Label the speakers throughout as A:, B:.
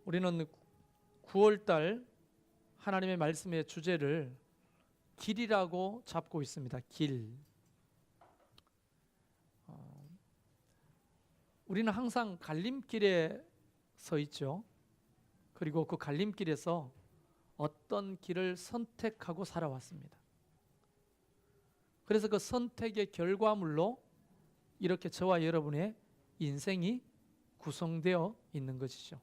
A: 우리는 9월달 하나님의 말씀의 주제를 길이라고 잡고 있습니다. 길. 우리는 항상 갈림길에 서 있죠. 그리고 그 갈림길에서 어떤 길을 선택하고 살아왔습니다. 그래서 그 선택의 결과물로 이렇게 저와 여러분의 인생이 구성되어 있는 것이죠.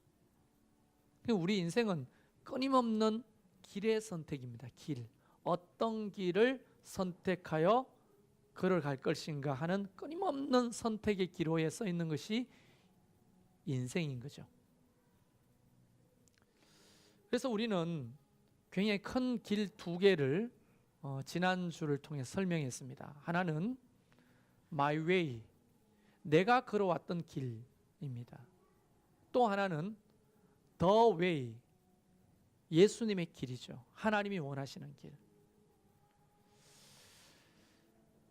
A: 우리 인생은 끊임없는 길의 선택입니다. 길. 어떤 길을 선택하여 걸어갈 것인가 하는 끊임없는 선택의 기로에 서 있는 것이 인생인 거죠. 그래서 우리는 굉장히 큰 길 두 개를 지난주를 통해 설명했습니다. 하나는 My Way, 내가 걸어왔던 길입니다. 또 하나는 The Way, 예수님의 길이죠. 하나님이 원하시는 길.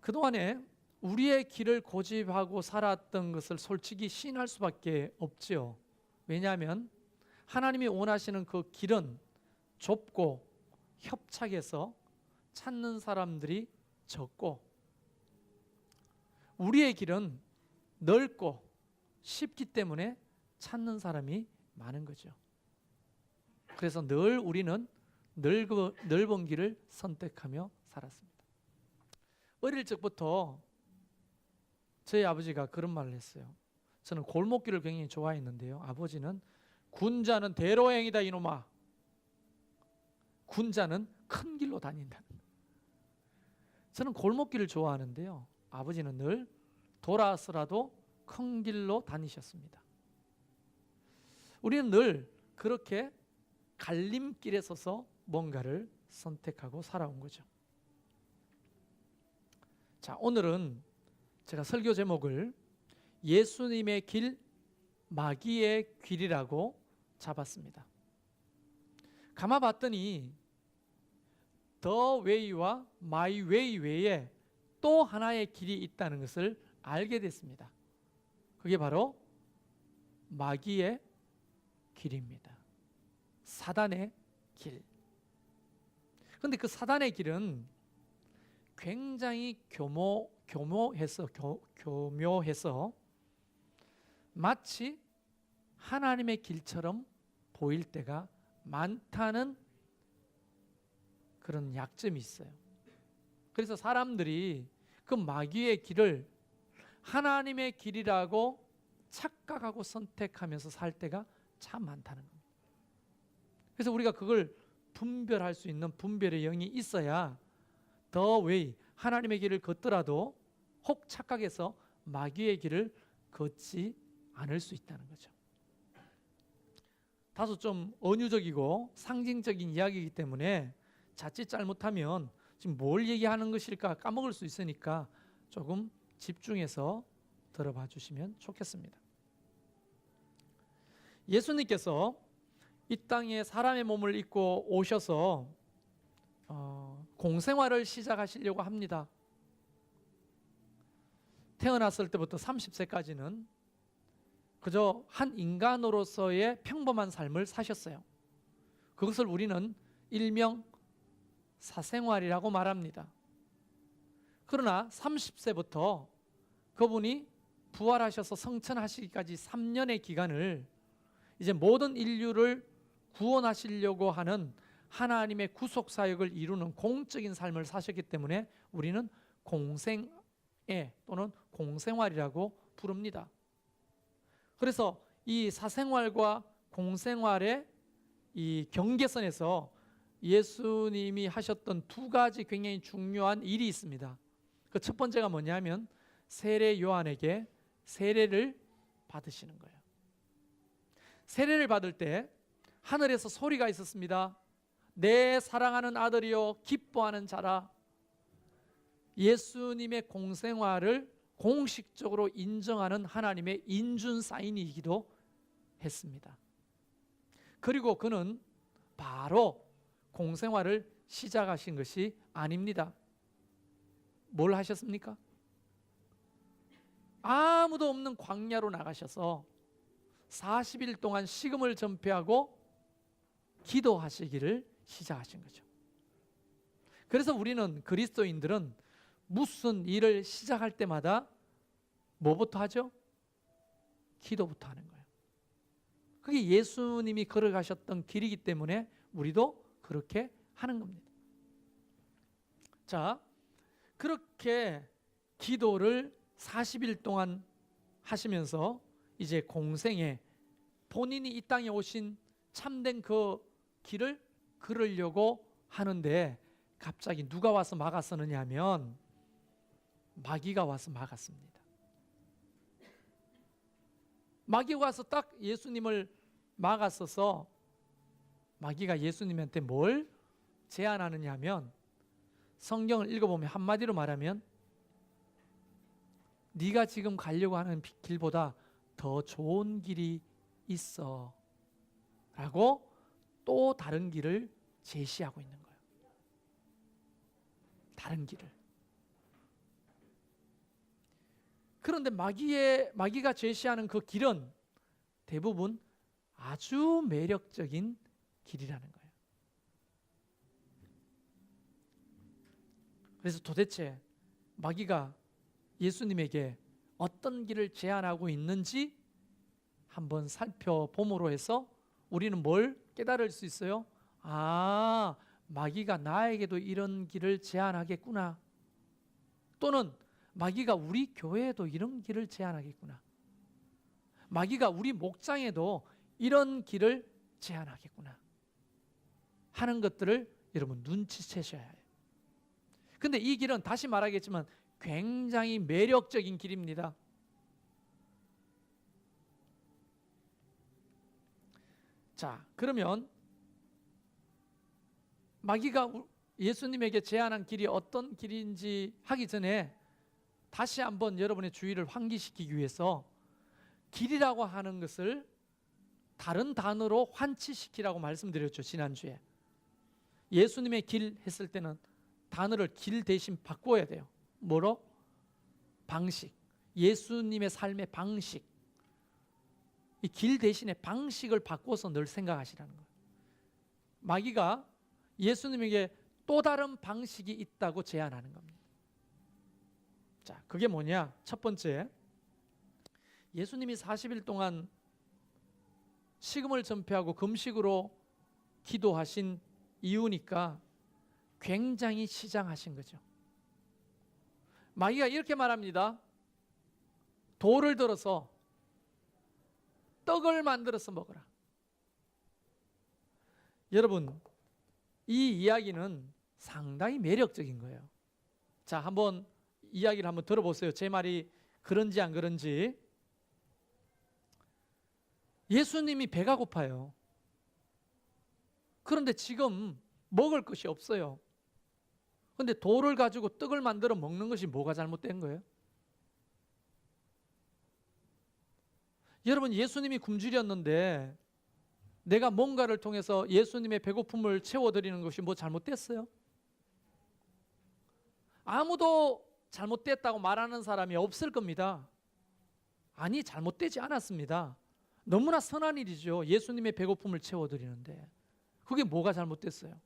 A: 그동안에 우리의 길을 고집하고 살았던 것을 솔직히 시인할 수밖에 없죠. 왜냐하면 하나님이 원하시는 그 길은 좁고 협착해서 찾는 사람들이 적고, 우리의 길은 넓고 쉽기 때문에 찾는 사람이 많은 거죠. 그래서 늘 우리는 넓은 길을 선택하며 살았습니다. 어릴 적부터 저희 아버지가 그런 말을 했어요. 저는 골목길을 굉장히 좋아했는데요. 아버지는 군자는 대로행이다 이놈아. 군자는 큰 길로 다닌다. 저는 골목길을 좋아하는데요. 아버지는 늘 돌아서라도 큰 길로 다니셨습니다. 우리는 늘 그렇게 갈림길에 서서 뭔가를 선택하고 살아온 거죠. 자, 오늘은 제가 설교 제목을 예수님의 길, 마귀의 길이라고 잡았습니다. 가만 봤더니 The Way와 My Way 외에 또 하나의 길이 있다는 것을 알게 됐습니다. 그게 바로 마귀의 길입니다. 사단의 길. 그런데 그 사단의 길은 굉장히 교묘해서 마치 하나님의 길처럼 보일 때가 많다는 그런 약점이 있어요. 그래서 사람들이 그 마귀의 길을 하나님의 길이라고 착각하고 선택하면서 살 때가 참 많다는 겁니다. 그래서 우리가 그걸 분별할 수 있는 분별의 영이 있어야 The Way, 하나님의 길을 걷더라도 혹 착각해서 마귀의 길을 걷지 않을 수 있다는 거죠. 다소 좀 은유적이고 상징적인 이야기이기 때문에 자칫 잘못하면 지금 뭘 얘기하는 것일까 까먹을 수 있으니까 조금 집중해서 들어봐 주시면 좋겠습니다. 예수님께서 이 땅에 사람의 몸을 입고 오셔서 공생활을 시작하시려고 합니다. 태어났을 때부터 30세까지는 그저 한 인간으로서의 평범한 삶을 사셨어요. 그것을 우리는 일명 사생활이라고 말합니다. 그러나 30세부터 그분이 부활하셔서 성천하시기까지 3년의 기간을 이제 모든 인류를 구원하시려고 하는 하나님의 구속 사역을 이루는 공적인 삶을 사셨기 때문에 우리는 공생애 또는 공생활이라고 부릅니다. 그래서 이 사생활과 공생활의 이 경계선에서 예수님이 하셨던 두 가지 굉장히 중요한 일이 있습니다. 그 첫 번째가 뭐냐면 세례 요한에게 세례를 받으시는 거예요. 세례를 받을 때 하늘에서 소리가 있었습니다. 내 사랑하는 아들이요 기뻐하는 자라. 예수님의 공생활을 공식적으로 인정하는 하나님의 인준 사인이기도 했습니다. 그리고 그는 바로 공생활을 시작하신 것이 아닙니다. 뭘 하셨습니까? 아무도 없는 광야로 나가셔서 40일 동안 식음을 전폐하고 기도하시기를 시작하신 거죠. 그래서 우리는 그리스도인들은 무슨 일을 시작할 때마다 뭐부터 하죠? 기도부터 하는 거예요. 그게 예수님이 걸어가셨던 길이기 때문에 우리도 그렇게 하는 겁니다. 자, 그렇게 기도를 40일 동안 하시면서 이제 공생에 본인이 이 땅에 오신 참된 그 길을 걸으려고 하는데 갑자기 누가 와서 막았었느냐 하면 마귀가 와서 막았습니다. 마귀가 와서 딱 예수님을 막았어서 마귀가 예수님한테 뭘 제안하느냐 하면 성경을 읽어보면 한마디로 말하면 네가 지금 가려고 하는 길보다 더 좋은 길이 있어 라고 또 다른 길을 제시하고 있는 거예요. 다른 길을. 그런데 마귀가 제시하는 그 길은 대부분 아주 매력적인 길이라는 거예요. 그래서 도대체 마귀가 예수님에게 어떤 길을 제안하고 있는지 한번 살펴봄으로 해서 우리는 뭘 깨달을 수 있어요? 아, 마귀가 나에게도 이런 길을 제안하겠구나. 또는 마귀가 우리 교회에도 이런 길을 제안하겠구나. 마귀가 우리 목장에도 이런 길을 제안하겠구나 하는 것들을 여러분 눈치채셔야 해요. 근데 이 길은 다시 말하겠지만 굉장히 매력적인 길입니다. 자, 그러면 마귀가 예수님에게 제안한 길이 어떤 길인지 하기 전에 다시 한번 여러분의 주의를 환기시키기 위해서 길이라고 하는 것을 다른 단어로 환치시키라고 말씀드렸죠, 지난주에. 예수님의 길 했을 때는 단어를 길 대신 바꿔야 돼요. 뭐로? 방식. 예수님의 삶의 방식. 이 길 대신에 방식을 바꿔서 늘 생각하시라는 거예요. 마귀가 예수님에게 또 다른 방식이 있다고 제안하는 겁니다. 자, 그게 뭐냐? 첫 번째, 예수님이 40일 동안 식음을 전폐하고 금식으로 기도하신 이유니까 굉장히 시장하신 거죠. 마귀가 이렇게 말합니다. 돌을 들어서 떡을 만들어서 먹어라. 여러분, 이 이야기는 상당히 매력적인 거예요. 자, 한번 이야기를 한번 들어보세요. 제 말이 그런지 안 그런지. 예수님이 배가 고파요. 그런데 지금 먹을 것이 없어요. 그런데 돌을 가지고 떡을 만들어 먹는 것이 뭐가 잘못된 거예요? 여러분, 예수님이 굶주렸는데 내가 뭔가를 통해서 예수님의 배고픔을 채워드리는 것이 뭐 잘못됐어요? 아무도 잘못됐다고 말하는 사람이 없을 겁니다. 아니, 잘못되지 않았습니다. 너무나 선한 일이죠. 예수님의 배고픔을 채워드리는데 그게 뭐가 잘못됐어요?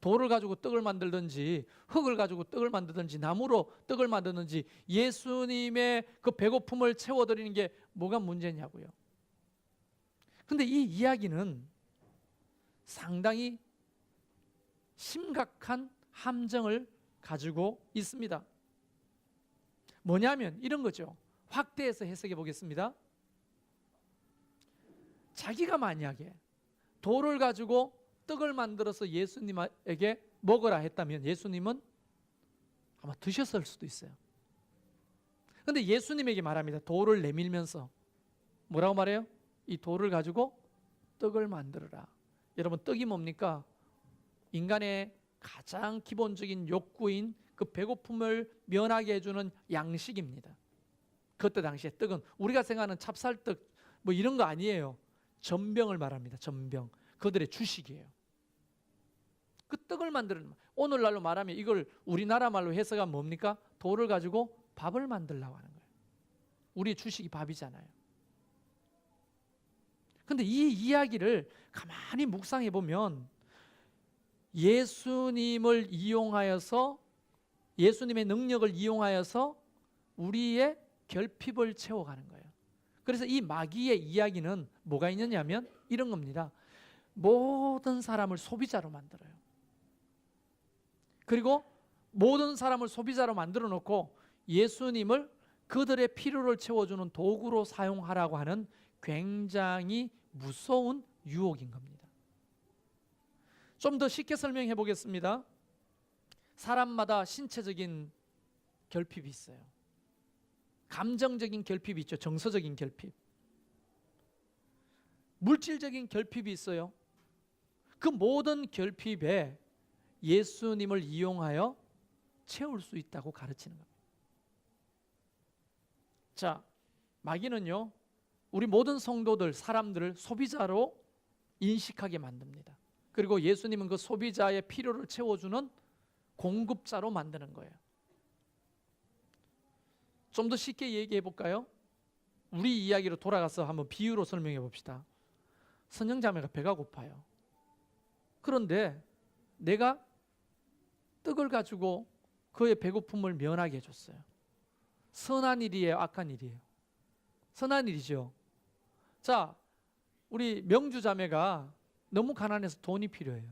A: 돌을 가지고 떡을 만들든지 흙을 가지고 떡을 만들든지 나무로 떡을 만들든지 예수님의 그 배고픔을 채워드리는 게 뭐가 문제냐고요. 근데 이 이야기는 상당히 심각한 함정을 가지고 있습니다. 뭐냐면 이런 거죠. 확대해서 해석해 보겠습니다. 자기가 만약에 돌을 가지고 떡을 만들어서 예수님에게 먹으라 했다면 예수님은 아마 드셨을 수도 있어요. 그런데 예수님에게 말합니다. 돌을 내밀면서 뭐라고 말해요? 이 돌을 가지고 떡을 만들어라. 여러분, 떡이 뭡니까? 인간의 가장 기본적인 욕구인 그 배고픔을 면하게 해주는 양식입니다. 그때 당시에 떡은 우리가 생각하는 찹쌀떡 뭐 이런 거 아니에요. 전병을 말합니다. 전병. 그들의 주식이에요. 그 떡을 만드는, 오늘날로 말하면 이걸 우리나라 말로 해석하면 뭡니까? 돌을 가지고 밥을 만들려고 하는 거예요. 우리의 주식이 밥이잖아요. 근데 이 이야기를 가만히 묵상해 보면 예수님을 이용하여서, 예수님의 능력을 이용하여서 우리의 결핍을 채워가는 거예요. 그래서 이 마귀의 이야기는 뭐가 있느냐면 이런 겁니다. 모든 사람을 소비자로 만들어요. 그리고 모든 사람을 소비자로 만들어 놓고 예수님을 그들의 필요를 채워주는 도구로 사용하라고 하는 굉장히 무서운 유혹인 겁니다. 좀 더 쉽게 설명해 보겠습니다. 사람마다 신체적인 결핍이 있어요. 감정적인 결핍이 있죠. 정서적인 결핍. 물질적인 결핍이 있어요. 그 모든 결핍에 예수님을 이용하여 채울 수 있다고 가르치는 겁니다. 자, 마귀는요, 우리 모든 성도들, 사람들을 소비자로 인식하게 만듭니다. 그리고 예수님은 그 소비자의 필요를 채워주는 공급자로 만드는 거예요. 좀 더 쉽게 얘기해 볼까요? 우리 이야기로 돌아가서 한번 비유로 설명해 봅시다. 선영자매가 배가 고파요. 그런데 내가 떡을 가지고 그의 배고픔을 면하게 해줬어요. 선한 일이에요? 악한 일이에요? 선한 일이죠. 자, 우리 명주자매가 너무 가난해서 돈이 필요해요.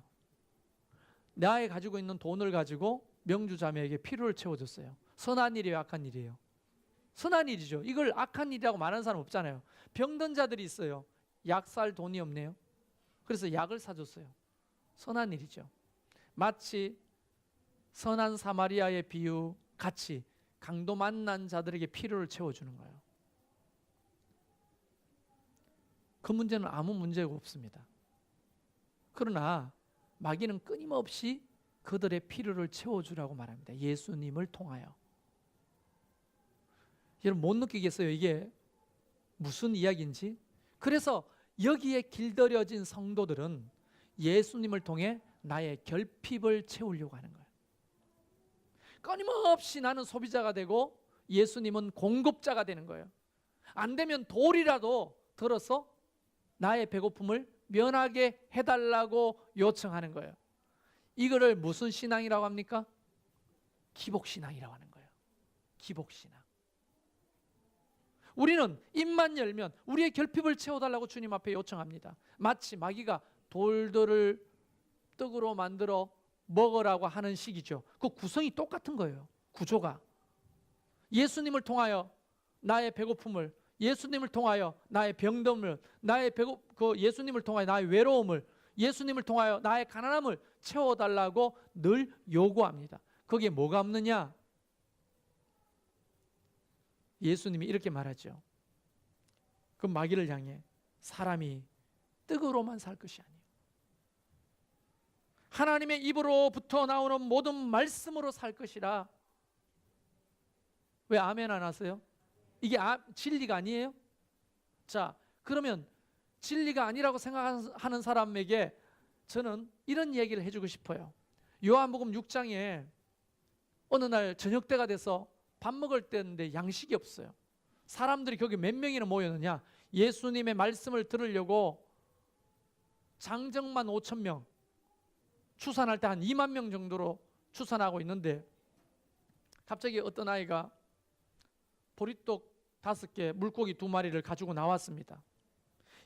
A: 나의 가지고 있는 돈을 가지고 명주자매에게 필요를 채워줬어요. 선한 일이에요? 악한 일이에요? 선한 일이죠. 이걸 악한 일이라고 말하는 사람 없잖아요. 병든 자들이 있어요. 약 살 돈이 없네요. 그래서 약을 사줬어요. 선한 일이죠. 마치 선한 사마리아의 비유 같이 강도 만난 자들에게 필요를 채워주는 거예요. 그 문제는 아무 문제가 없습니다. 그러나 마귀는 끊임없이 그들의 필요를 채워주라고 말합니다. 예수님을 통하여. 여러분 못 느끼겠어요? 이게 무슨 이야기인지? 그래서 여기에 길들여진 성도들은 예수님을 통해 나의 결핍을 채우려고 하는 거예요. 끊임없이 나는 소비자가 되고 예수님은 공급자가 되는 거예요. 안 되면 돌이라도 들어서 나의 배고픔을 면하게 해달라고 요청하는 거예요. 이거를 무슨 신앙이라고 합니까? 기복신앙이라고 하는 거예요. 기복신앙. 우리는 입만 열면 우리의 결핍을 채워달라고 주님 앞에 요청합니다. 마치 마귀가 돌들을 떡으로 만들어 먹으라고 하는 식이죠. 그 구성이 똑같은 거예요. 구조가. 예수님을 통하여 나의 배고픔을, 예수님을 통하여 나의 병듦을, 예수님을 통하여 나의 외로움을, 예수님을 통하여 나의 가난함을 채워달라고 늘 요구합니다. 거기에 뭐가 없느냐? 예수님이 이렇게 말하죠. 그 마귀를 향해 사람이 떡으로만 살 것이 아니에요. 하나님의 입으로부터 나오는 모든 말씀으로 살 것이라. 왜 아멘 안 하세요? 이게 진리가 아니에요? 자, 그러면 진리가 아니라고 생각하는 사람에게 저는 이런 얘기를 해주고 싶어요. 요한복음 6장에 어느 날 저녁 때가 돼서 밥 먹을 때인데 양식이 없어요. 사람들이 거기 몇 명이나 모였느냐? 예수님의 말씀을 들으려고 장정만 5천 명, 추산할 때 한 2만 명 정도로 추산하고 있는데 갑자기 어떤 아이가 보리떡 5개, 물고기 2마리를 가지고 나왔습니다.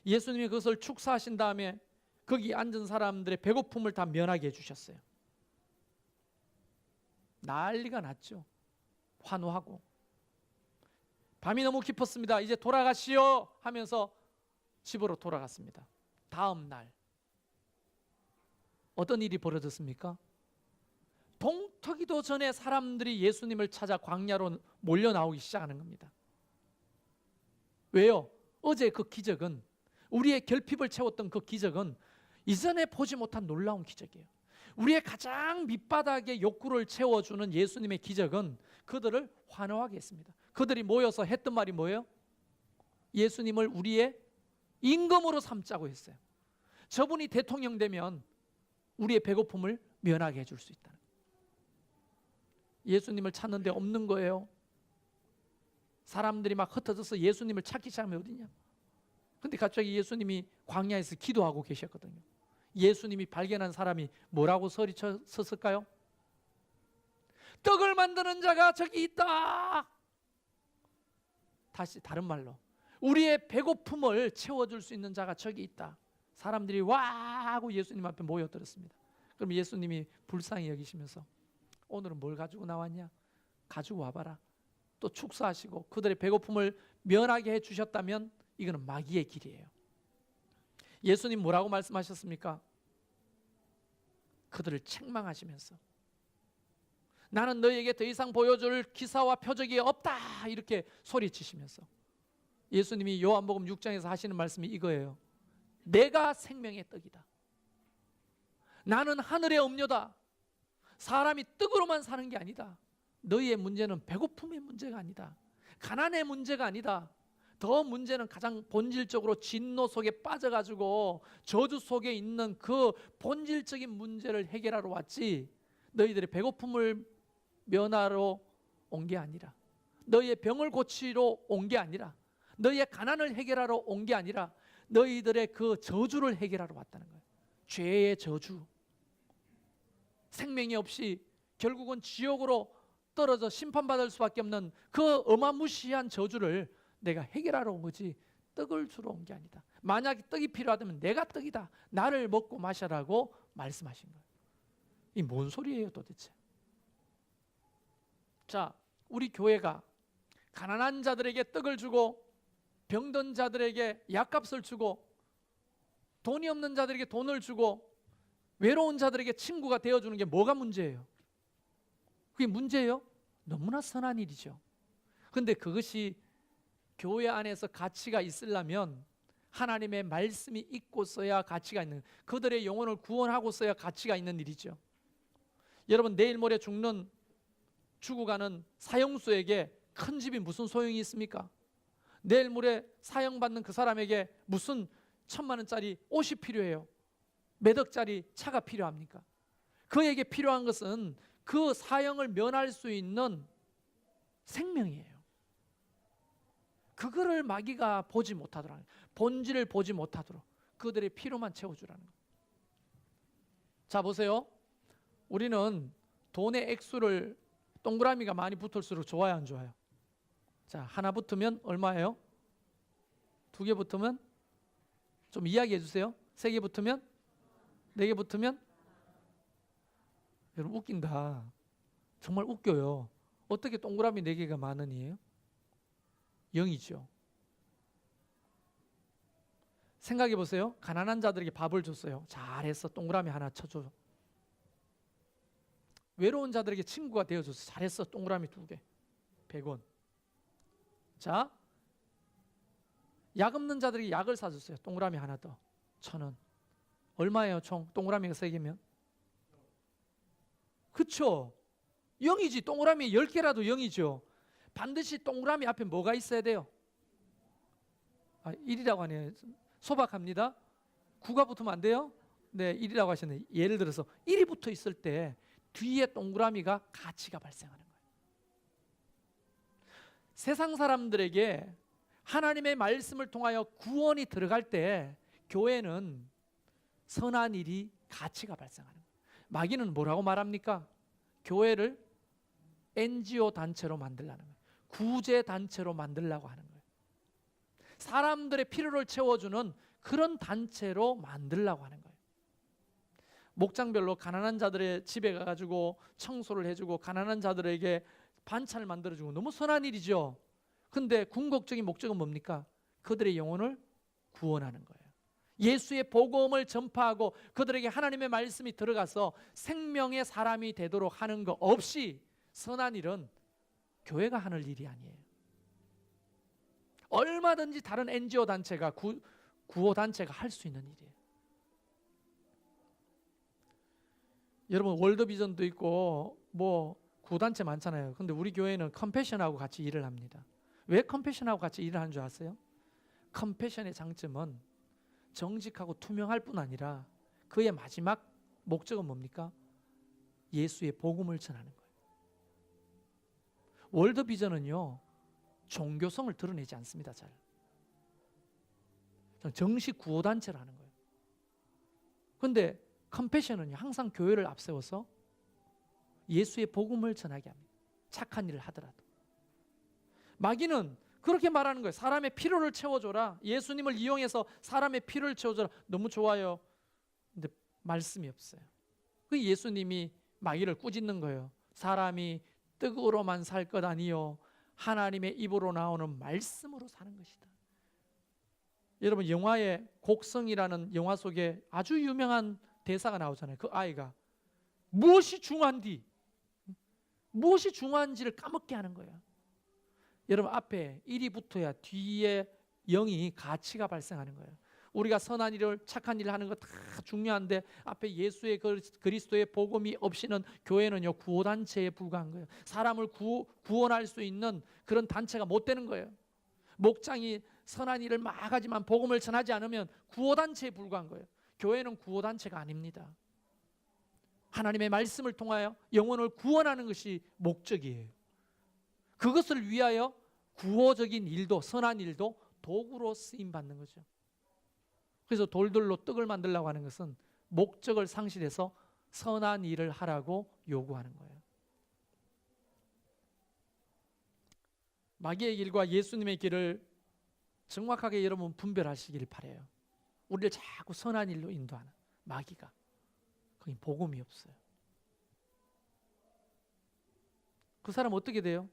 A: 예수님이 그것을 축사하신 다음에 거기 앉은 사람들의 배고픔을 다 면하게 해주셨어요. 난리가 났죠. 환호하고. 밤이 너무 깊었습니다. 이제 돌아가시오 하면서 집으로 돌아갔습니다. 다음 날 어떤 일이 벌어졌습니까? 동터기도 전에 사람들이 예수님을 찾아 광야로 몰려 나오기 시작하는 겁니다. 왜요? 어제 그 기적은, 우리의 결핍을 채웠던 그 기적은 이전에 보지 못한 놀라운 기적이에요. 우리의 가장 밑바닥의 욕구를 채워주는 예수님의 기적은 그들을 환호하게 했습니다. 그들이 모여서 했던 말이 뭐예요? 예수님을 우리의 임금으로 삼자고 했어요. 저분이 대통령 되면 우리의 배고픔을 면하게 해줄 수 있다는 거예요. 예수님을 찾는데 없는 거예요. 사람들이 막 흩어져서 예수님을 찾기 시작하면 어디냐? 근데 갑자기 예수님이 광야에서 기도하고 계셨거든요. 예수님이 발견한 사람이 뭐라고 소리쳤을까요? 떡을 만드는 자가 저기 있다. 다시 다른 말로 우리의 배고픔을 채워줄 수 있는 자가 저기 있다. 사람들이 와 하고 예수님 앞에 모여들었습니다. 그럼 예수님이 불쌍히 여기시면서 오늘은 뭘 가지고 나왔냐? 가지고 와봐라. 또 축사하시고 그들의 배고픔을 면하게 해주셨다면 이거는 마귀의 길이에요. 예수님 뭐라고 말씀하셨습니까? 그들을 책망하시면서 나는 너희에게 더 이상 보여줄 기사와 표적이 없다 이렇게 소리치시면서 예수님이 요한복음 6장에서 하시는 말씀이 이거예요. 내가 생명의 떡이다. 나는 하늘의 음료다. 사람이 떡으로만 사는 게 아니다. 너희의 문제는 배고픔의 문제가 아니다. 가난의 문제가 아니다. 더 문제는 가장 본질적으로 진노 속에 빠져가지고 저주 속에 있는 그 본질적인 문제를 해결하러 왔지 너희들의 배고픔을 면하러 온 게 아니라, 너희의 병을 고치러 온 게 아니라, 너희의 가난을 해결하러 온 게 아니라 너희들의 그 저주를 해결하러 왔다는 거예요. 죄의 저주, 생명이 없이 결국은 지옥으로 떨어져 심판받을 수밖에 없는 그 어마무시한 저주를 내가 해결하러 온 거지 떡을 주러 온 게 아니다. 만약에 떡이 필요하다면 내가 떡이다. 나를 먹고 마셔라고 말씀하신 거예요. 이 뭔 소리예요 도대체? 자, 우리 교회가 가난한 자들에게 떡을 주고 병든 자들에게 약값을 주고 돈이 없는 자들에게 돈을 주고 외로운 자들에게 친구가 되어주는 게 뭐가 문제예요? 그게 문제예요? 너무나 선한 일이죠. 그런데 그것이 교회 안에서 가치가 있으려면 하나님의 말씀이 있고서야 가치가 있는, 그들의 영혼을 구원하고서야 가치가 있는 일이죠. 여러분, 내일 모레 죽어가는 사형수에게 큰 집이 무슨 소용이 있습니까? 내일 모레 사형받는 그 사람에게 무슨 1,000만 원짜리 옷이 필요해요? 몇 억짜리 차가 필요합니까? 그에게 필요한 것은 그 사형을 면할 수 있는 생명이에요. 그거를 마귀가 보지 못하도록, 본질을 보지 못하도록 그들의 필요만 채워주라는 거예요. 자, 보세요. 우리는 돈의 액수를 동그라미가 많이 붙을수록 좋아요, 안 좋아요? 자, 하나 붙으면 얼마예요? 2개 붙으면 좀 이야기해 주세요. 3개 붙으면? 4개 붙으면? 여러분 웃긴다. 정말 웃겨요. 어떻게 동그라미 4개가 만 원이에요? 0이죠. 생각해 보세요. 가난한 자들에게 밥을 줬어요. 잘했어. 동그라미 하나 쳐줘. 외로운 자들에게 친구가 되어줘서 잘했어. 동그라미 2개. 100원. 자, 약 없는 자들에게 약을 사줬어요. 동그라미 하나 더. 1,000원. 얼마예요 총? 동그라미가 3개면? 그쵸? 0이지. 동그라미 10개라도 0이죠. 반드시 동그라미 앞에 뭐가 있어야 돼요? 1이라고 하네요. 소박합니다. 9가 붙으면 안 돼요? 네, 1이라고 하셨네. 예를 들어서 1이 붙어 있을 때 뒤에 동그라미가 가치가 발생하는 거예요. 세상 사람들에게 하나님의 말씀을 통하여 구원이 들어갈 때 교회는 선한 일이 가치가 발생하는 거예요. 마귀는 뭐라고 말합니까? 교회를 NGO 단체로 만들라는 거예요. 구제 단체로 만들려고 하는 거예요. 사람들의 필요를 채워주는 그런 단체로 만들려고 하는 거예요. 목장별로 가난한 자들의 집에 가가지고 청소를 해주고 가난한 자들에게 반찬을 만들어주고 너무 선한 일이죠. 근데 궁극적인 목적은 뭡니까? 그들의 영혼을 구원하는 거예요. 예수의 복음을 전파하고 그들에게 하나님의 말씀이 들어가서 생명의 사람이 되도록 하는 것 없이 선한 일은 교회가 하는 일이 아니에요. 얼마든지 다른 NGO 단체가 구호 단체가 할 수 있는 일이에요. 여러분 월드비전도 있고 뭐 구단체 많잖아요. 근데 우리 교회는 컴패션하고 같이 일을 합니다. 왜 컴패션하고 같이 일을 하는 줄 아세요? 컴패션의 장점은 정직하고 투명할 뿐 아니라 그의 마지막 목적은 뭡니까? 예수의 복음을 전하는 거예요. 월드비전은요 종교성을 드러내지 않습니다. 잘 정식 구호단체를 하는 거예요. 그런데 컴패션은요, 항상 교회를 앞세워서 예수의 복음을 전하게 합니다. 착한 일을 하더라도. 마귀는 그렇게 말하는 거예요. 사람의 필요를 채워줘라. 예수님을 이용해서 사람의 필요를 채워줘라. 너무 좋아요. 근데 말씀이 없어요. 그 예수님이 마귀를 꾸짖는 거예요. 사람이 떡으로만 살 것 아니요 하나님의 입으로 나오는 말씀으로 사는 것이다. 여러분, 영화의 곡성이라는 영화 속에 아주 유명한 대사가 나오잖아요. 그 아이가 무엇이 중요한지 까먹게 하는 거예요. 여러분, 앞에 1이 붙어야 뒤에 0이 가치가 발생하는 거예요. 우리가 선한 일을, 착한 일을 하는 거 다 중요한데 앞에 예수의 그리스도의 복음이 없이는 교회는요, 구호단체에 불과한 거예요. 사람을 구원할 수 있는 그런 단체가 못 되는 거예요. 목장이 선한 일을 막 하지만 복음을 전하지 않으면 구호단체에 불과한 거예요. 교회는 구호단체가 아닙니다. 하나님의 말씀을 통하여 영혼을 구원하는 것이 목적이에요. 그것을 위하여 구호적인 일도, 선한 일도 도구로 쓰임받는 거죠. 그래서 돌들로 떡을 만들려고 하는 것은 목적을 상실해서 선한 일을 하라고 요구하는 거예요. 마귀의 길과 예수님의 길을 정확하게 여러분 분별하시길 바라요. 우리를 자꾸 선한 일로 인도하는 마귀가, 거기 복음이 없어요. 그 사람 어떻게 돼요?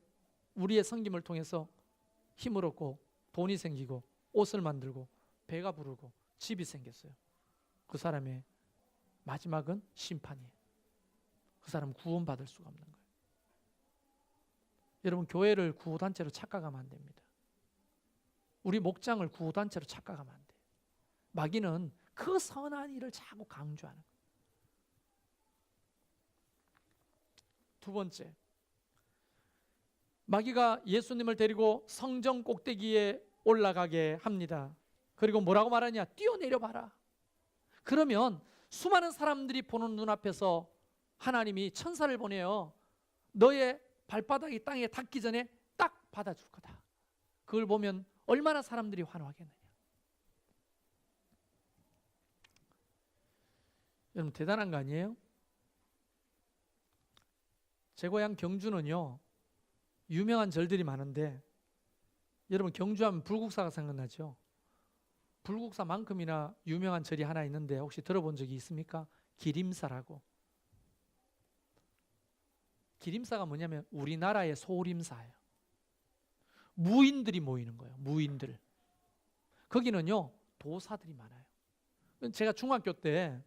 A: 우리의 섬김을 통해서 힘을 얻고 돈이 생기고 옷을 만들고 배가 부르고 집이 생겼어요. 그 사람의 마지막은 심판이에요. 그 사람은 구원받을 수가 없는 거예요. 여러분, 교회를 구호단체로 착각하면 안 됩니다. 우리 목장을 구호단체로 착각하면 안 돼요. 마귀는 그 선한 일을 자꾸 강조하는 거예요. 두 번째, 마귀가 예수님을 데리고 성전 꼭대기에 올라가게 합니다. 그리고 뭐라고 말하냐? 뛰어내려 봐라. 그러면 수많은 사람들이 보는 눈앞에서 하나님이 천사를 보내요. 너의 발바닥이 땅에 닿기 전에 딱 받아줄 거다. 그걸 보면 얼마나 사람들이 환호하겠느냐. 여러분, 대단한 거 아니에요? 제 고향 경주는요, 유명한 절들이 많은데 여러분, 경주하면 불국사가 생각나죠? 불국사만큼이나 유명한 절이 하나 있는데 혹시 들어본 적이 있습니까? 기림사라고. 기림사가 뭐냐면 우리나라의 소림사예요. 무인들이 모이는 거예요. 무인들. 거기는요, 도사들이 많아요. 제가 중학교 때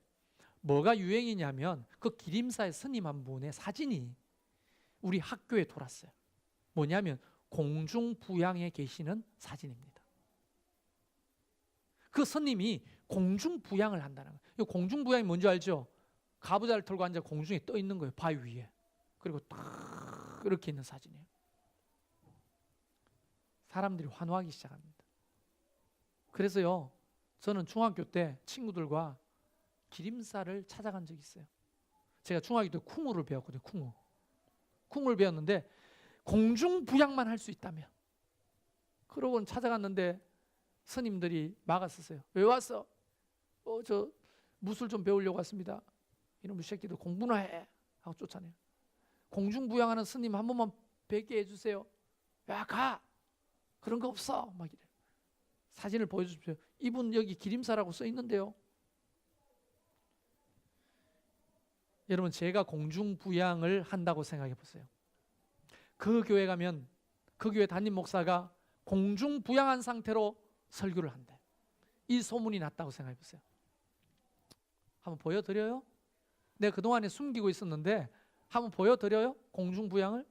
A: 뭐가 유행이냐면 그 기림사의 스님 한 분의 사진이 우리 학교에 돌았어요. 뭐냐면 공중부양에 계시는 사진입니다. 그 스님이 공중부양을 한다는 거예요. 공중부양이 뭔지 알죠? 가부좌를 털고 앉아 공중에 떠 있는 거예요. 바위 위에. 그리고 딱 이렇게 있는 사진이에요. 사람들이 환호하기 시작합니다. 그래서요, 저는 중학교 때 친구들과 기림사를 찾아간 적이 있어요. 제가 중학교 때 쿵우를 배웠거든요. 쿵우를 배웠는데 공중부양만 할 수 있다면. 그러고는 찾아갔는데 스님들이 막았었어요. 왜 왔어? 저 무술 좀 배우려고 왔습니다. 이놈의 새끼들 공부나 해 하고 쫓아내요. 공중부양하는 스님 한 번만 뵙게 해주세요. 야, 가! 그런 거 없어. 막 이래. 사진을 보여주십시오. 이분 여기 기림사라고 써 있는데요. 여러분, 제가 공중부양을 한다고 생각해 보세요. 그 교회 가면 그 교회 담임 목사가 공중부양한 상태로 설교를 한대. 이 소문이 났다고 생각해 보세요. 한번 보여드려요? 내가 그동안에 숨기고 있었는데 한번 보여드려요? 공중부양을?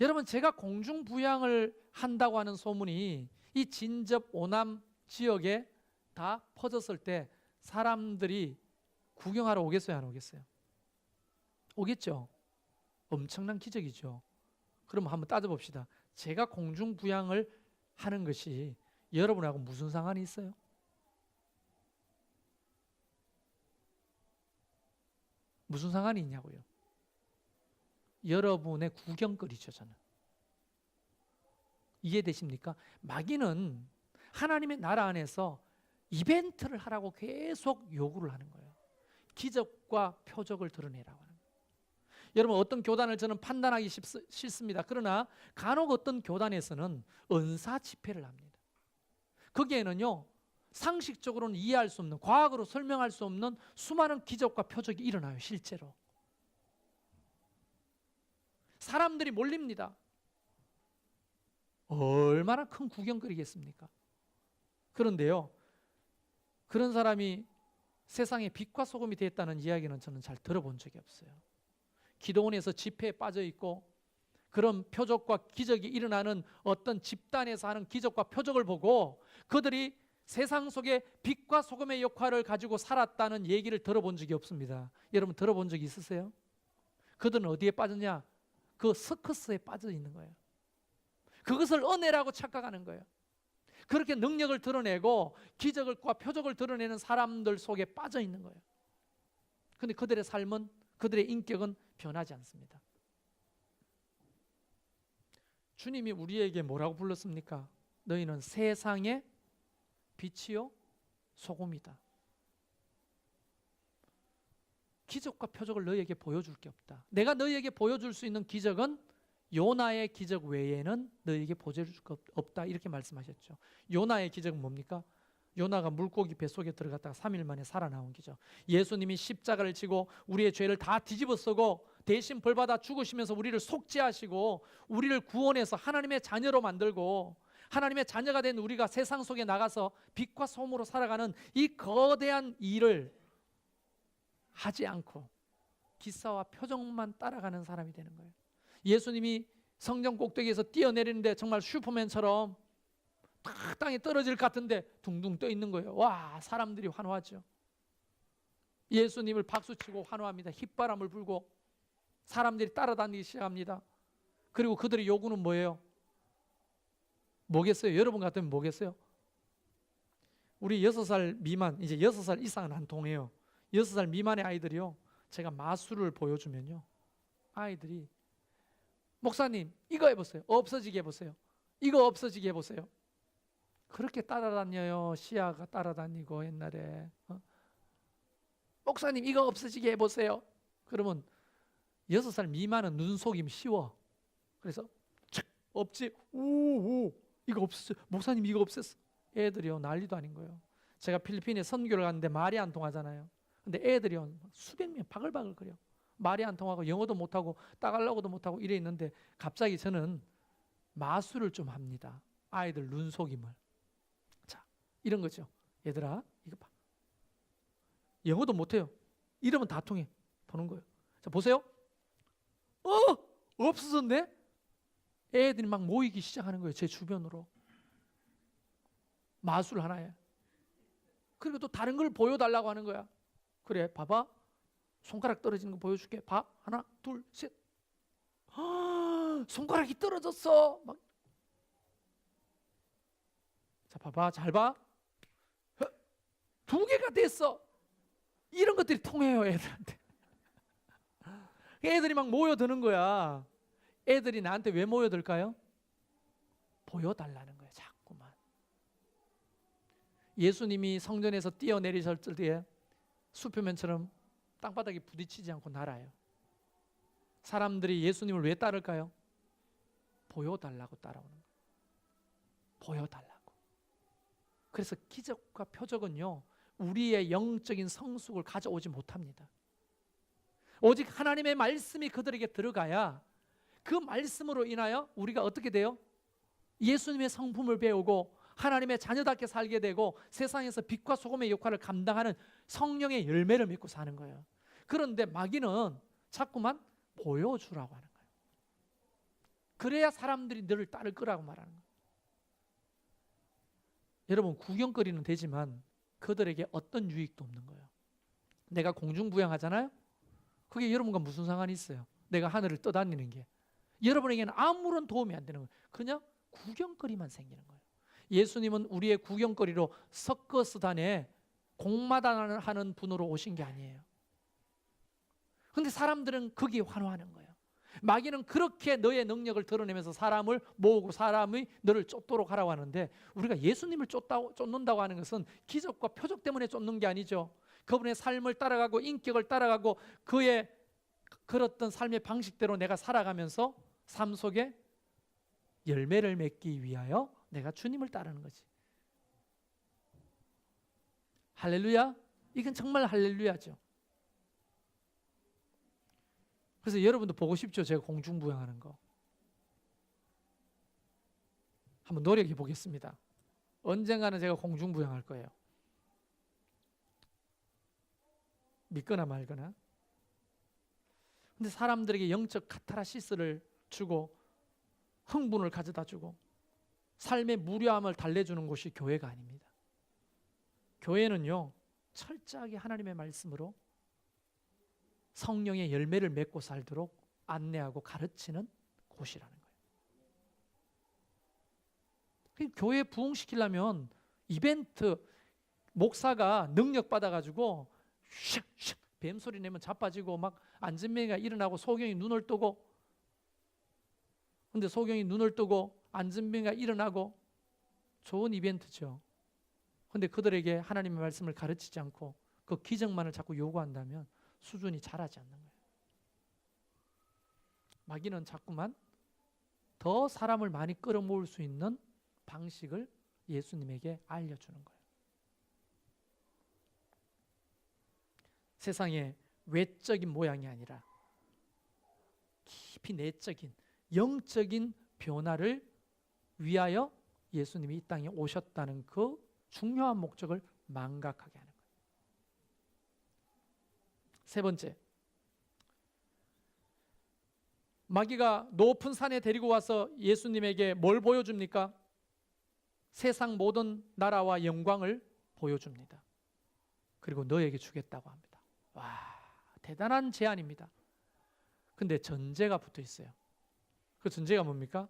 A: 여러분, 제가 공중부양을 한다고 하는 소문이 이 진접 오남 지역에 다 퍼졌을 때 사람들이 구경하러 오겠어요, 안 오겠어요? 오겠죠? 엄청난 기적이죠. 그럼 한번 따져봅시다. 제가 공중부양을 하는 것이 여러분하고 무슨 상관이 있어요? 무슨 상관이 있냐고요? 여러분의 구경거리죠, 저는. 이해되십니까? 마귀는 하나님의 나라 안에서 이벤트를 하라고 계속 요구를 하는 거예요. 기적과 표적을 드러내라고 하는 거예요. 여러분, 어떤 교단을 저는 판단하기 싫습니다. 그러나 간혹 어떤 교단에서는 은사 집회를 합니다. 거기에는요, 상식적으로는 이해할 수 없는, 과학으로 설명할 수 없는 수많은 기적과 표적이 일어나요. 실제로 사람들이 몰립니다. 얼마나 큰 구경거리겠습니까? 그런데요, 그런 사람이 세상에 빛과 소금이 됐다는 이야기는 저는 잘 들어본 적이 없어요. 기도원에서 집회에 빠져 있고 그런 표적과 기적이 일어나는 어떤 집단에서 하는 기적과 표적을 보고 그들이 세상 속에 빛과 소금의 역할을 가지고 살았다는 얘기를 들어본 적이 없습니다. 여러분, 들어본 적 있으세요? 그들은 어디에 빠졌냐? 그 서커스에 빠져 있는 거예요. 그것을 은혜라고 착각하는 거예요. 그렇게 능력을 드러내고 기적과 표적을 드러내는 사람들 속에 빠져 있는 거예요. 그런데 그들의 삶은, 그들의 인격은 변하지 않습니다. 주님이 우리에게 뭐라고 불렀습니까? 너희는 세상의 빛이요 소금이다. 기적과 표적을 너희에게 보여줄 게 없다. 내가 너희에게 보여줄 수 있는 기적은 요나의 기적 외에는 너희에게 보여줄 게 없다. 이렇게 말씀하셨죠. 요나의 기적은 뭡니까? 요나가 물고기 뱃속에 들어갔다가 3일 만에 살아나온 기적. 예수님이 십자가를 지고 우리의 죄를 다 뒤집어 쓰고 대신 벌받아 죽으시면서 우리를 속죄하시고 우리를 구원해서 하나님의 자녀로 만들고 하나님의 자녀가 된 우리가 세상 속에 나가서 빛과 소금으로 살아가는 이 거대한 일을 하지 않고 기사와 표정만 따라가는 사람이 되는 거예요. 예수님이 성전 꼭대기에서 뛰어내리는데 정말 슈퍼맨처럼 딱 땅에 떨어질 것 같은데 둥둥 떠 있는 거예요. 와, 사람들이 환호하죠. 예수님을 박수치고 환호합니다. 휘바람을 불고 사람들이 따라다니기 시작합니다. 그리고 그들의 요구는 뭐예요? 뭐겠어요? 여러분 같으면 뭐겠어요? 우리 6살 미만, 이제 6살 이상은 안 통해요. 6살 미만의 아이들이요, 제가 마술을 보여주면요, 아이들이 목사님 이거 해보세요. 없어지게 해보세요. 이거 없어지게 해보세요. 그렇게 따라다녀요. 시아가 따라다니고 옛날에 목사님 이거 없어지게 해보세요. 그러면 6살 미만은 눈속임 쉬워. 그래서 없지. 오 이거 없었어요. 목사님 이거 없앴어. 애들이요 난리도 아닌 거예요. 제가 필리핀에 선교를 갔는데 말이 안 통하잖아요. 근데 애들이요 수백 명 바글바글 거려. 말이 안 통하고 영어도 못하고 따갈라고도 못하고 이래 있는데 갑자기 저는 마술을 좀 합니다. 아이들 눈속임을. 자, 이런 거죠. 얘들아 이거 봐. 영어도 못해요. 이러면 다 통해. 보는 거예요. 자, 보세요. 없어졌네? 애들이 막 모이기 시작하는 거예요. 제 주변으로. 마술 하나에. 그리고 또 다른 걸 보여달라고 하는 거야. 그래, 봐봐. 손가락 떨어지는 거 보여줄게. 봐. 하나, 둘, 셋. 손가락이 떨어졌어. 막. 자, 봐봐. 잘 봐. 2개가 됐어. 이런 것들이 통해요, 애들한테. 애들이 막 모여드는 거야. 애들이 나한테 왜 모여들까요? 보여달라는 거예요, 자꾸만. 예수님이 성전에서 뛰어내리셨을 때에 수표면처럼 땅바닥에 부딪히지 않고 날아요. 사람들이 예수님을 왜 따를까요? 보여달라고 따라오는 거예요. 보여달라고. 그래서 기적과 표적은요, 우리의 영적인 성숙을 가져오지 못합니다. 오직 하나님의 말씀이 그들에게 들어가야 그 말씀으로 인하여 우리가 어떻게 돼요? 예수님의 성품을 배우고 하나님의 자녀답게 살게 되고 세상에서 빛과 소금의 역할을 감당하는 성령의 열매를 맺고 사는 거예요. 그런데 마귀는 자꾸만 보여주라고 하는 거예요. 그래야 사람들이 너를 따를 거라고 말하는 거예요. 여러분, 구경거리는 되지만 그들에게 어떤 유익도 없는 거예요. 내가 공중부양하잖아요. 그게 여러분과 무슨 상관이 있어요? 내가 하늘을 떠다니는 게 여러분에게는 아무런 도움이 안 되는 거예요. 그냥 구경거리만 생기는 거예요. 예수님은 우리의 구경거리로 서커스단에 공마단을 하는 분으로 오신 게 아니에요. 그런데 사람들은 거기에 환호하는 거예요. 마귀는 그렇게 너의 능력을 드러내면서 사람을 모으고 사람이 너를 쫓도록 하라고 하는데, 우리가 예수님을 쫓는다고 하는 것은 기적과 표적 때문에 쫓는 게 아니죠. 그분의 삶을 따라가고 인격을 따라가고 그의 그렇던 삶의 방식대로 내가 살아가면서 삶 속에 열매를 맺기 위하여 내가 주님을 따르는 거지. 할렐루야. 이건 정말 할렐루야죠. 그래서 여러분도 보고 싶죠? 제가 공중부양하는 거. 한번 노력해 보겠습니다. 언젠가는 제가 공중부양할 거예요. 믿거나 말거나. 근데 사람들에게 영적 카타르시스를 주고 흥분을 가져다 주고 삶의 무료함을 달래주는 곳이 교회가 아닙니다. 교회는요, 철저하게 하나님의 말씀으로 성령의 열매를 맺고 살도록 안내하고 가르치는 곳이라는 거예요. 교회 부흥시키려면 이벤트, 목사가 능력 받아가지고 슉슉 뱀소리 내면 자빠지고 막 안진뱅이가 일어나고 소경이 눈을 뜨고, 근데 소경이 눈을 뜨고 안진뱅이가 일어나고 좋은 이벤트죠. 근데 그들에게 하나님의 말씀을 가르치지 않고 그 기적만을 자꾸 요구한다면 수준이 자라지 않는 거예요. 마귀는 자꾸만 더 사람을 많이 끌어모을 수 있는 방식을 예수님에게 알려주는 거예요. 세상의 외적인 모양이 아니라 깊이 내적인 영적인 변화를 위하여 예수님이 이 땅에 오셨다는 그 중요한 목적을 망각하게 하는 거예요. 세 번째, 마귀가 높은 산에 데리고 와서 예수님에게 뭘 보여줍니까? 세상 모든 나라와 영광을 보여줍니다. 그리고 너에게 주겠다고 합니다. 와, 대단한 제안입니다. 근데 전제가 붙어 있어요. 그 전제가 뭡니까?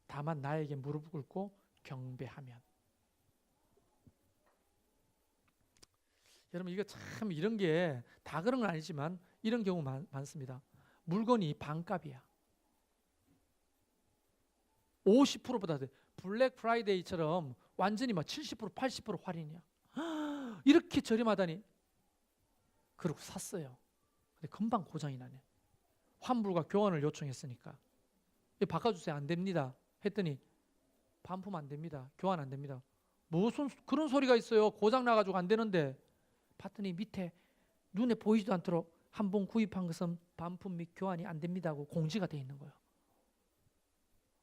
A: 다만 나에게 무릎 꿇고 경배하면. 여러분, 이거 참 이런 게 다 그런 건 아니지만 이런 경우 많습니다. 물건이 반값이야. 50%보다 블랙 프라이데이처럼 완전히 막 70%, 80% 할인이야. 이렇게 저렴하다니. 그러고 샀어요. 근데 금방 고장이 나네. 환불과 교환을 요청했으니까 바꿔주세요. 안 됩니다. 했더니 반품 안 됩니다. 교환 안 됩니다. 무슨 그런 소리가 있어요. 고장 나가지고 안 되는데. 봤더니 밑에 눈에 보이지도 않도록 한 번 구입한 것은 반품 및 교환이 안 됩니다고 공지가 돼 있는 거예요.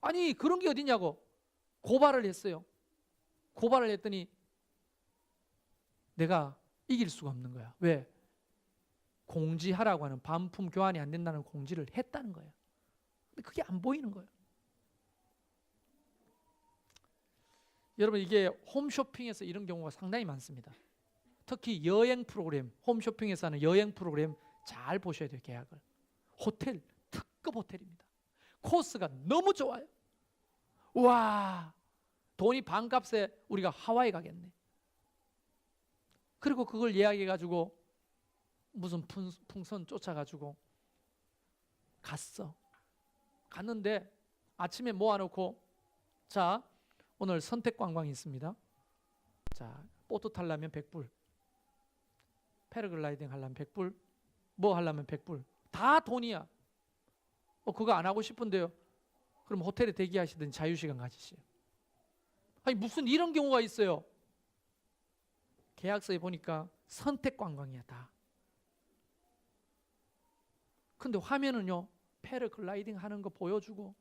A: 아니, 그런 게 어디냐고 고발을 했어요. 고발을 했더니 내가 이길 수가 없는 거야. 왜? 공지하라고 하는, 반품 교환이 안 된다는 공지를 했다는 거예요. 근데 그게 안 보이는 거예요. 여러분, 이게 홈쇼핑에서 이런 경우가 상당히 많습니다. 특히 여행 프로그램, 홈쇼핑에서 하는 여행 프로그램 잘 보셔야 돼요. 계약을. 호텔, 특급 호텔입니다. 코스가 너무 좋아요. 와, 돈이 반값에 우리가 하와이 가겠네. 그리고 그걸 예약해가지고 무슨 풍선 쫓아가지고 갔는데 아침에 모아놓고, 자, 오늘 선택 관광이 있습니다. 자, 보트 타려면 100불, 패러글라이딩 하려면 100불, 뭐 하려면 100불. 다 돈이야. 그거 안 하고 싶은데요. 그럼 호텔에 대기하시든 자유시간 가지시오. 아니, 무슨 이런 경우가 있어요. 계약서에 보니까 선택 관광이야, 다. 근데 화면은요, 패러글라이딩 하는 거 보여주고,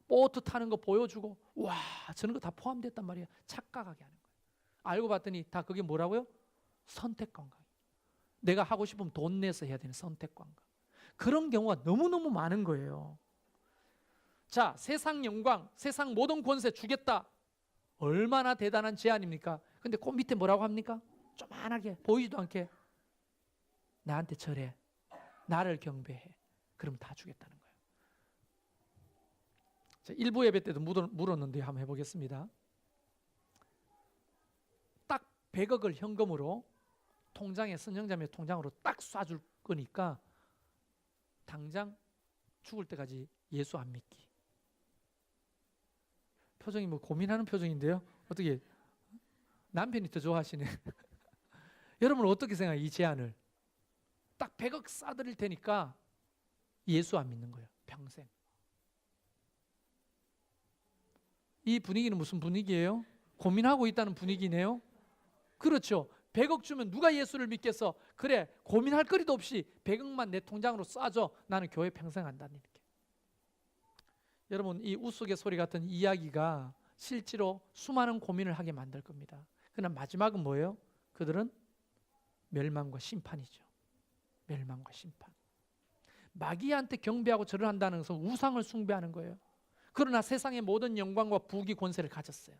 A: 보트 타는 거 보여주고, 와, 저런 거 다 포함됐단 말이야. 착각하게 하는 거예요. 알고 봤더니 다 그게 뭐라고요? 선택 관광. 내가 하고 싶으면 돈 내서 해야 되는 선택 관광. 그런 경우가 너무너무 많은 거예요. 자, 세상 영광, 세상 모든 권세 주겠다. 얼마나 대단한 제안입니까? 근데 그 밑에 뭐라고 합니까? 조만하게, 보이지도 않게 나한테 절해, 나를 경배해. 그럼 다 주겠다는 거예요. 자, 일부 예배 때도 물었는데 한번 해보겠습니다. 딱 100억을 현금으로 통장에, 선정자매 통장으로 딱 쏴줄 거니까 당장 죽을 때까지 예수 안 믿기. 표정이 뭐 고민하는 표정인데요. 어떻게 남편이 더 좋아하시네. 여러분 어떻게 생각해요? 이 제안을 딱 100억 싸드릴 테니까 예수 안 믿는 거예요. 평생. 이 분위기는 무슨 분위기예요? 고민하고 있다는 분위기네요. 그렇죠. 100억 주면 누가 예수를 믿겠어? 그래, 고민할 거리도 없이 100억만 내 통장으로 쏴줘. 나는 교회 평생 한다는 이렇게. 여러분, 이 우스갯소리 같은 이야기가 실제로 수많은 고민을 하게 만들 겁니다. 그러나 마지막은 뭐예요? 그들은 멸망과 심판이죠. 멸망과 심판. 마귀한테 경배하고 절을 한다는 것은 우상을 숭배하는 거예요. 그러나 세상의 모든 영광과 부귀 권세를 가졌어요.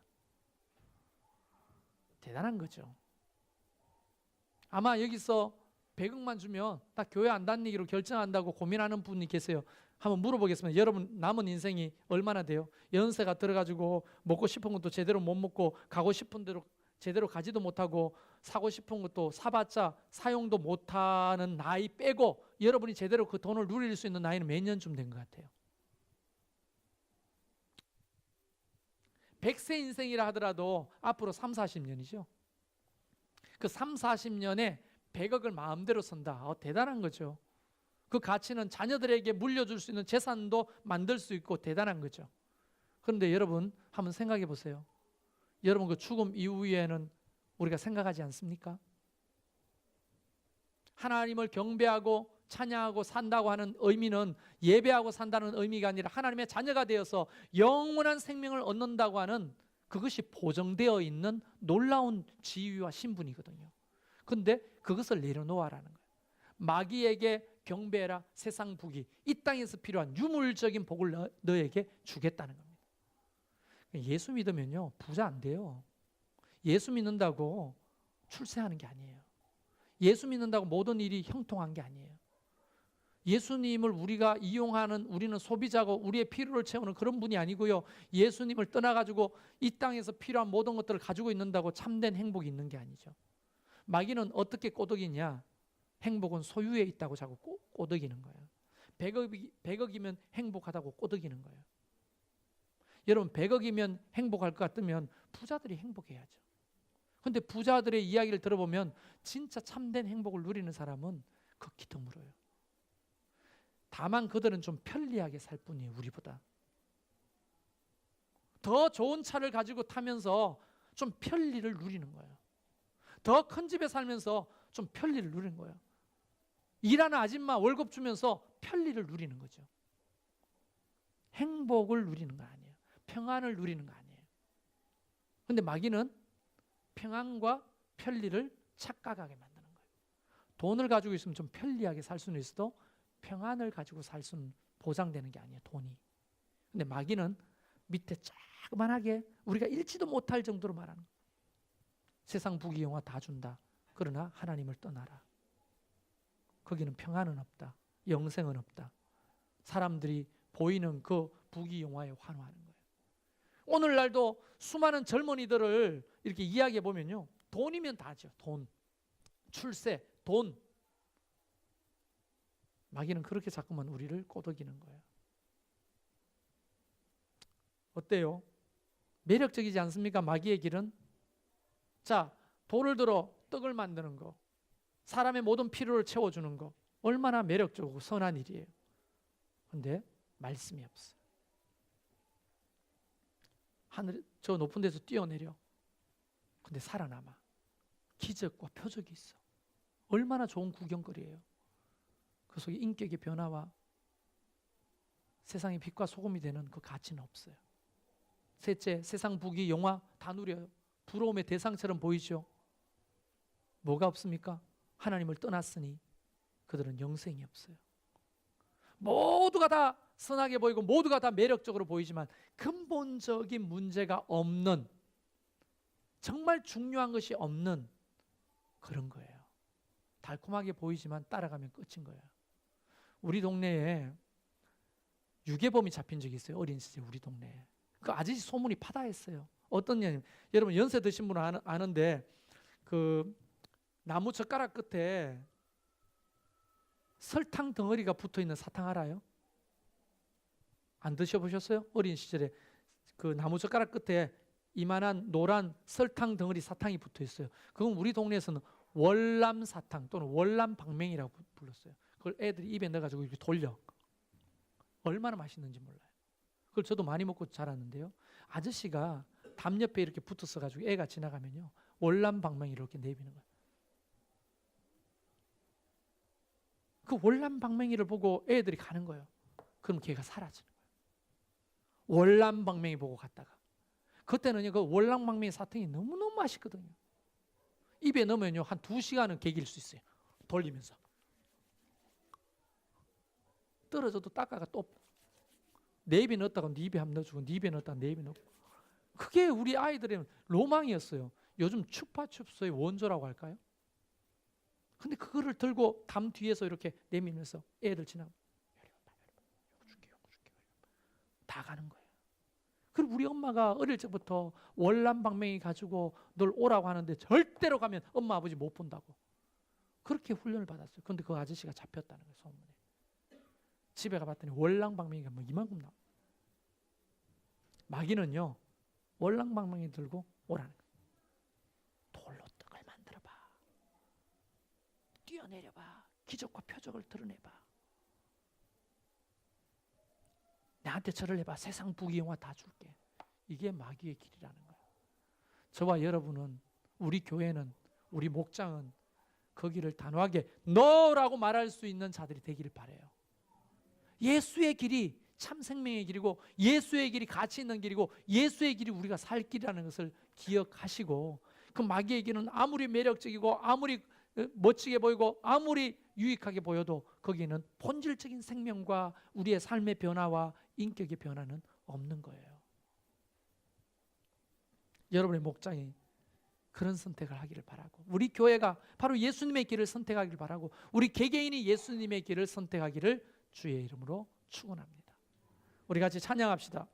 A: 대단한 거죠. 아마 여기서 100억만 주면 다 교회 안 다니기로 결정한다고 고민하는 분이 계세요. 한번 물어보겠습니다. 여러분 남은 인생이 얼마나 돼요? 연세가 들어가지고 먹고 싶은 것도 제대로 못 먹고 가고 싶은 대로 제대로 가지도 못하고 사고 싶은 것도 사봤자 사용도 못하는 나이 빼고 여러분이 제대로 그 돈을 누릴 수 있는 나이는 몇 년쯤 된 것 같아요? 100세 인생이라 하더라도 앞으로 3, 40년이죠. 그 3, 40년에 100억을 마음대로 쓴다. 대단한 거죠. 그 가치는 자녀들에게 물려줄 수 있는 재산도 만들 수 있고 대단한 거죠. 그런데 여러분 한번 생각해 보세요. 여러분 그 죽음 이후에는 우리가 생각하지 않습니까? 하나님을 경배하고 찬양하고 산다고 하는 의미는 예배하고 산다는 의미가 아니라 하나님의 자녀가 되어서 영원한 생명을 얻는다고 하는 그것이 보정되어 있는 놀라운 지위와 신분이거든요. 그런데 그것을 내려놓아라는 거예요. 마귀에게 경배해라. 세상 부귀, 이 땅에서 필요한 유물적인 복을 너에게 주겠다는 겁니다. 예수 믿으면요 부자 안 돼요. 예수 믿는다고 출세하는 게 아니에요. 예수 믿는다고 모든 일이 형통한 게 아니에요. 예수님을 우리가 이용하는, 우리는 소비자고 우리의 필요를 채우는 그런 분이 아니고요. 예수님을 떠나가지고 이 땅에서 필요한 모든 것들을 가지고 있는다고 참된 행복이 있는 게 아니죠. 마귀는 어떻게 꼬드기냐? 행복은 소유에 있다고 자꾸 꼬드기는 거예요. 100억이면 행복하다고 꼬드기는 거예요. 여러분 100억이면 행복할 것 같으면 부자들이 행복해야죠. 그런데 부자들의 이야기를 들어보면 진짜 참된 행복을 누리는 사람은 극히 드물어요. 다만 그들은 좀 편리하게 살 뿐이에요. 우리보다 더 좋은 차를 가지고 타면서 좀 편리를 누리는 거예요. 더 큰 집에 살면서 좀 편리를 누리는 거예요. 일하는 아줌마 월급 주면서 편리를 누리는 거죠. 행복을 누리는 거 아니에요. 평안을 누리는 거 아니에요. 그런데 마귀는 평안과 편리를 착각하게 만드는 거예요. 돈을 가지고 있으면 좀 편리하게 살 수는 있어도 평안을 가지고 살 수는 보장되는 게 아니에요. 돈이. 근데 마귀는 밑에 자그만하게 우리가 읽지도 못할 정도로 말하는 거예요. 세상 부귀 영화 다 준다. 그러나 하나님을 떠나라. 거기는 평안은 없다. 영생은 없다. 사람들이 보이는 그 부귀 영화에 환호하는 거예요. 오늘날도 수많은 젊은이들을 이렇게 이야기해 보면요. 돈이면 다죠. 돈. 출세, 돈. 마귀는 그렇게 자꾸만 우리를 꼬드기는 거예요. 어때요? 매력적이지 않습니까? 마귀의 길은. 자, 돌을 들어 떡을 만드는 거, 사람의 모든 필요를 채워주는 거, 얼마나 매력적이고 선한 일이에요. 그런데 말씀이 없어요. 하늘 저 높은 데서 뛰어내려. 근데 살아남아. 기적과 표적이 있어. 얼마나 좋은 구경거리예요. 그 속에 인격의 변화와 세상의 빛과 소금이 되는 그 가치는 없어요. 셋째, 세상 부귀 영화 다 누려요. 부러움의 대상처럼 보이죠. 뭐가 없습니까? 하나님을 떠났으니 그들은 영생이 없어요. 모두가 다 선하게 보이고 모두가 다 매력적으로 보이지만 근본적인 문제가 없는, 정말 중요한 것이 없는 그런 거예요. 달콤하게 보이지만 따라가면 끝인 거예요. 우리 동네에 유괴범이 잡힌 적이 있어요. 어린 시절 우리 동네에. 그 아저씨 소문이 파다했어요. 어떤 년, 여러분 연세 드신 분은 아는데 그 나무 젓가락 끝에 설탕 덩어리가 붙어 있는 사탕 알아요? 안 드셔보셨어요? 어린 시절에 그 나무젓가락 끝에 이만한 노란 설탕 덩어리 사탕이 붙어 있어요. 그건 우리 동네에서는 월남사탕 또는 월남방맹이라고 불렀어요. 그걸 애들이 입에 넣어가지고 이렇게 돌려. 얼마나 맛있는지 몰라요. 그걸 저도 많이 먹고 자랐는데요. 아저씨가 담 옆에 이렇게 붙었어가지고 애가 지나가면요, 월남방맹이 이렇게 내비는 거예요. 그 월남방맹이를 보고 애들이 가는 거예요. 그럼 걔가 사라지는 거예요. 월남방맹이 보고 갔다가 그때는요, 그 월남방맹이 사탕이 너무너무 맛있거든요. 입에 넣으면요, 한 2시간은 개길 수 있어요. 돌리면서 떨어져도 닦아가 또 내 입에 넣었다가 네 입에 한번 넣어주고, 네 입에 넣었다가 내 입에 넣고. 그게 우리 아이들의 로망이었어요. 요즘 추파춥스의 원조라고 할까요? 근데 그거를 들고 담 뒤에서 이렇게 내밀면서 애들 지나가면 줄게 다 가는 거예요. 그리고 우리 엄마가 어릴 적부터 월남방맹이 가지고 널 오라고 하는데 절대로 가면 엄마 아버지 못 본다고 그렇게 훈련을 받았어요. 그런데 그 아저씨가 잡혔다는 거예요, 소문에. 집에 가봤더니 월남방맹이가 뭐 이만큼 나와. 마귀는요, 월남방맹이 들고 오라는 거예요. 돌로 떡을 만들어봐, 뛰어내려봐, 기적과 표적을 드러내봐, 나한테 절을 해봐, 세상 부귀영화 다 줄게. 이게 마귀의 길이라는 거예요. 저와 여러분은, 우리 교회는, 우리 목장은 그 길을 단호하게 너라고 말할 수 있는 자들이 되기를 바라요. 예수의 길이 참 생명의 길이고, 예수의 길이 가치 있는 길이고, 예수의 길이 우리가 살 길이라는 것을 기억하시고, 그 마귀의 길은 아무리 매력적이고 아무리 멋지게 보이고 아무리 유익하게 보여도 거기에는 본질적인 생명과 우리의 삶의 변화와 인격의 변화는 없는 거예요. 여러분의 목장이 그런 선택을 하기를 바라고, 우리 교회가 바로 예수님의 길을 선택하기를 바라고, 우리 개개인이 예수님의 길을 선택하기를 주의 이름으로 축원합니다. 우리 같이 찬양합시다.